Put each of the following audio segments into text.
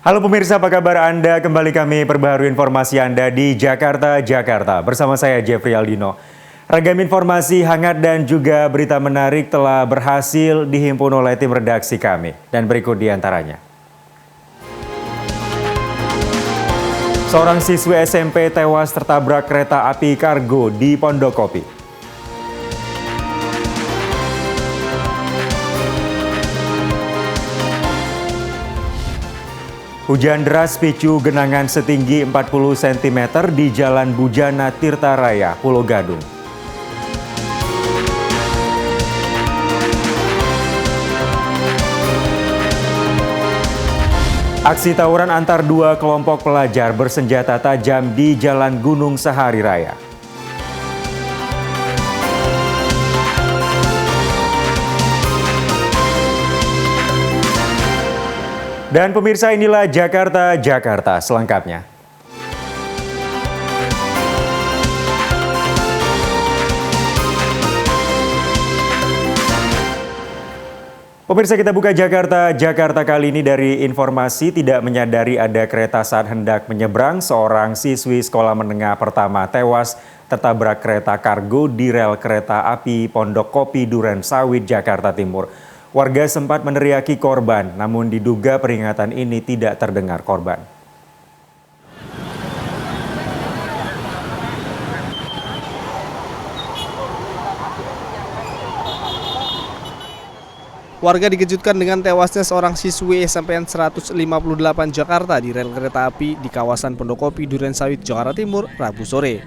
Halo pemirsa, apa kabar Anda? Kembali kami perbaharui informasi Anda di Jakarta, Jakarta. Bersama saya Jeffrey Aldino. Ragam informasi hangat dan juga berita menarik telah berhasil dihimpun oleh tim redaksi kami. Dan berikut di antaranya. Seorang siswi SMP tewas tertabrak kereta api kargo di Pondokopi. Hujan deras picu genangan setinggi 40 cm di Jalan Bujana Tirta Raya, Pulau Gadung. Aksi tawuran antar dua kelompok pelajar bersenjata tajam di Jalan Gunung Sahari Raya. Dan pemirsa, inilah Jakarta, Jakarta selengkapnya. Pemirsa, kita buka Jakarta, Jakarta kali ini dari informasi tidak menyadari ada kereta saat hendak menyeberang. Seorang siswi sekolah menengah pertama tewas tertabrak kereta kargo di rel kereta api Pondokopi Duren Sawit, Jakarta Timur. Warga sempat meneriaki korban, namun diduga peringatan ini tidak terdengar korban. Warga dikejutkan dengan tewasnya seorang siswi SMPN 158 Jakarta di rel kereta api di kawasan Pondokopi Duren Sawit, Jakarta Timur, Rabu sore.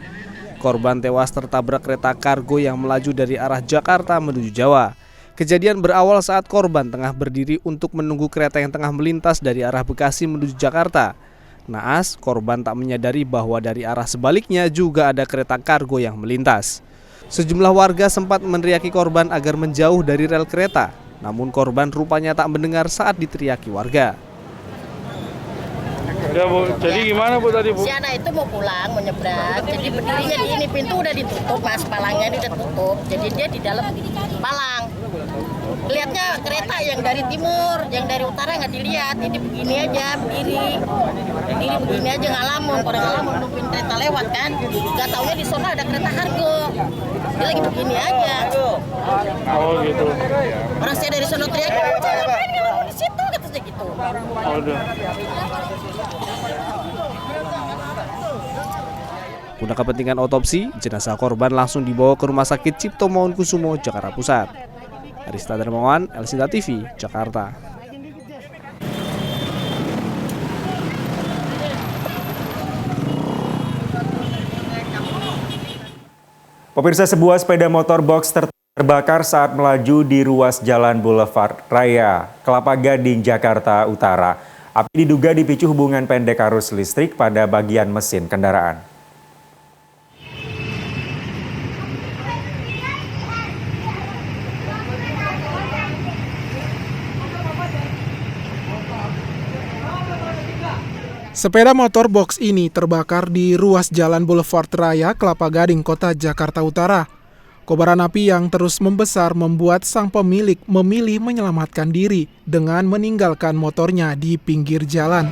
Korban tewas tertabrak kereta kargo yang melaju dari arah Jakarta menuju Jawa. Kejadian berawal saat korban tengah berdiri untuk menunggu kereta yang tengah melintas dari arah Bekasi menuju Jakarta. Naas, korban tak menyadari bahwa dari arah sebaliknya juga ada kereta kargo yang melintas. Sejumlah warga sempat meneriaki korban agar menjauh dari rel kereta, namun korban rupanya tak mendengar saat diteriaki warga. Ya Bu, jadi gimana Bu tadi Bu? Si anak itu mau pulang, mau nyebrang, jadi berdirinya di ini, pintu udah ditutup mas, palangnya udah tutup, jadi dia di dalam palang. Lihatnya kereta yang dari timur, yang dari utara nggak dilihat, jadi begini aja, berdiri begini aja ngalamun, orang ngalamun nungguin kereta lewat kan, nggak taunya di sana ada kereta kargo, dia lagi begini aja. Oh gitu. Orang saya dari sono teriak, ngapain ngalamun di situ, katanya gitu. Oh, udah. Guna kepentingan otopsi, jenazah korban langsung dibawa ke Rumah Sakit Cipto Mangunkusumo, Jakarta Pusat. Arista Darmawan, Elsinta TV, Jakarta. Pemirsa, sebuah sepeda motor box terbakar saat melaju di ruas Jalan Boulevard Raya, Kelapa Gading, Jakarta Utara. Api diduga dipicu hubungan pendek arus listrik pada bagian mesin kendaraan. Sepeda motor box ini terbakar di ruas Jalan Boulevard Raya, Kelapa Gading, Kota Jakarta Utara. Kobaran api yang terus membesar membuat sang pemilik memilih menyelamatkan diri dengan meninggalkan motornya di pinggir jalan.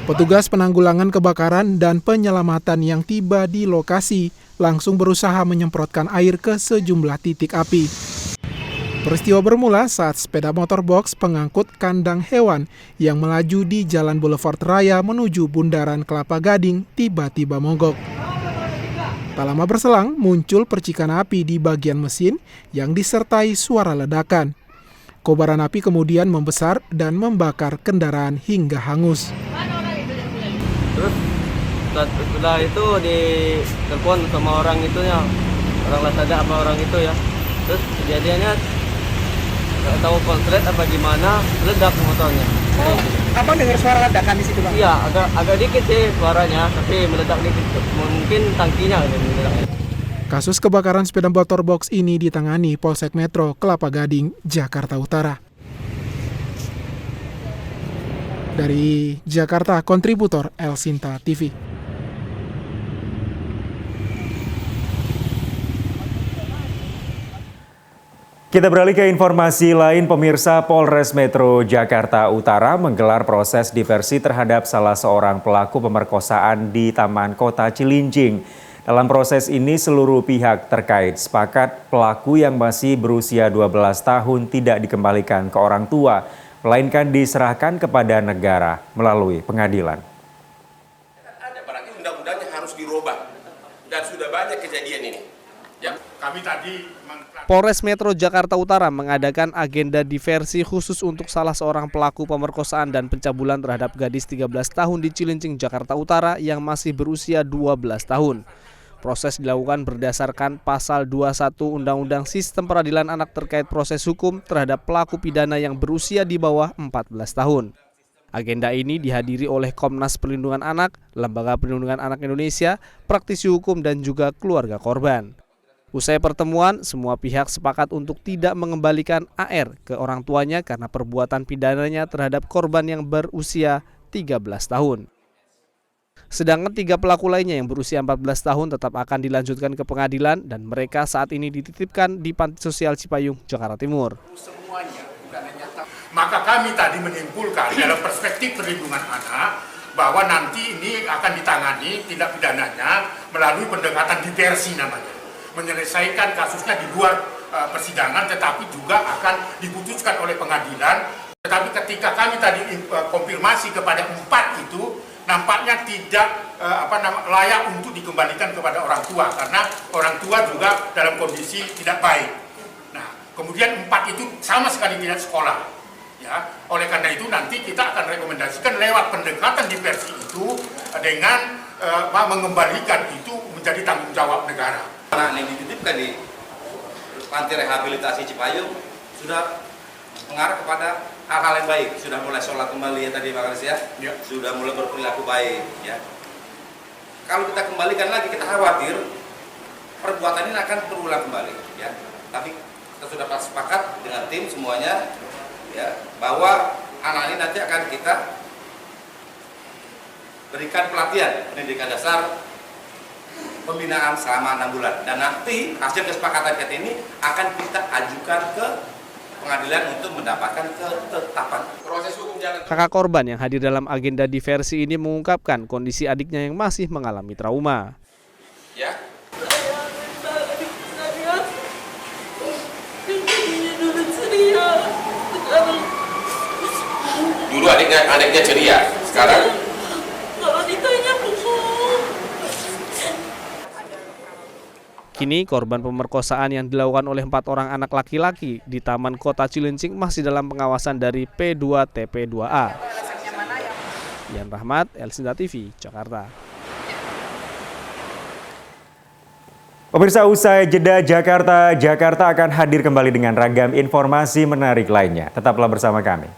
Petugas penanggulangan kebakaran dan penyelamatan yang tiba di lokasi langsung berusaha menyemprotkan air ke sejumlah titik api. Peristiwa bermula saat sepeda motor box pengangkut kandang hewan yang melaju di Jalan Boulevard Raya menuju Bundaran Kelapa Gading tiba-tiba mogok. Tak lama berselang muncul percikan api di bagian mesin yang disertai suara ledakan. Kobaran api kemudian membesar dan membakar kendaraan hingga hangus. Terus setelah itu ditelepon sama orang itunya, orang Lazada sama orang itu ya. Terus kejadiannya nggak tahu konslet apa gimana, meledak motornya. Apa dengar suara ledakan di situ Bang? Iya, agak dikit sih suaranya, tapi meledak dikit. Mungkin tangkinya yang meledak. Kasus kebakaran sepeda motor box ini ditangani Polsek Metro Kelapa Gading, Jakarta Utara. Dari Jakarta, kontributor Elsinta TV. Kita beralih ke informasi lain, pemirsa. Polres Metro Jakarta Utara menggelar proses diversi terhadap salah seorang pelaku pemerkosaan di Taman Kota Cilincing. Dalam proses ini seluruh pihak terkait sepakat pelaku yang masih berusia 12 tahun tidak dikembalikan ke orang tua, melainkan diserahkan kepada negara melalui pengadilan. Ada barangkali undang-undangnya harus dirubah dan sudah banyak kejadian ini. Ya, kami tadi Polres Metro Jakarta Utara mengadakan agenda diversi khusus untuk salah seorang pelaku pemerkosaan dan pencabulan terhadap gadis 13 tahun di Cilincing, Jakarta Utara yang masih berusia 12 tahun. Proses dilakukan berdasarkan pasal 21 Undang-Undang Sistem Peradilan Anak terkait proses hukum terhadap pelaku pidana yang berusia di bawah 14 tahun. Agenda ini dihadiri oleh Komnas Perlindungan Anak, Lembaga Perlindungan Anak Indonesia, praktisi hukum dan juga keluarga korban. Usai pertemuan, semua pihak sepakat untuk tidak mengembalikan AR ke orang tuanya karena perbuatan pidananya terhadap korban yang berusia 13 tahun. Sedangkan 3 pelaku lainnya yang berusia 14 tahun tetap akan dilanjutkan ke pengadilan dan mereka saat ini dititipkan di Panti Sosial Cipayung, Jakarta Timur. Maka kami tadi menyimpulkan dalam perspektif perlindungan anak bahwa nanti ini akan ditangani tindak pidananya melalui pendekatan diversi namanya. Menyelesaikan kasusnya di luar persidangan tetapi juga akan diputuskan oleh pengadilan. Tetapi ketika kami tadi konfirmasi kepada 4 itu nampaknya tidak layak untuk dikembalikan kepada orang tua karena orang tua juga dalam kondisi tidak baik. Nah, kemudian 4 itu sama sekali tidak sekolah. Ya, oleh karena itu nanti kita akan rekomendasikan lewat pendekatan diversi itu dengan mengembalikan itu menjadi tanggung jawab negara. Anak yang dititipkan di panti rehabilitasi Cipayung sudah mengarah kepada hal-hal yang baik, sudah mulai sholat kembali ya tadi Pak Kalis ya, sudah mulai berperilaku baik ya. Kalau kita kembalikan lagi kita khawatir perbuatan ini akan berulang kembali ya. Tapi kita sudah sepakat dengan tim semuanya ya bahwa anak ini nanti akan kita berikan pelatihan pendidikan dasar pembinaan selama 6 bulan dan nanti hasil kesepakatan kita ini akan kita ajukan ke pengadilan untuk mendapatkan ketetapan. Proses hukum jalan. Kakak korban yang hadir dalam agenda diversi ini mengungkapkan kondisi adiknya yang masih mengalami trauma. Ya. Dulu adiknya ceria, sekarang kalau ditanya Kini korban pemerkosaan yang dilakukan oleh 4 orang anak laki-laki di Taman Kota Cilincing masih dalam pengawasan dari P2TP2A. Yan Rahmat, Elsinta TV, Jakarta. Pemirsa, usai jeda Jakarta akan hadir kembali dengan ragam informasi menarik lainnya. Tetaplah bersama kami.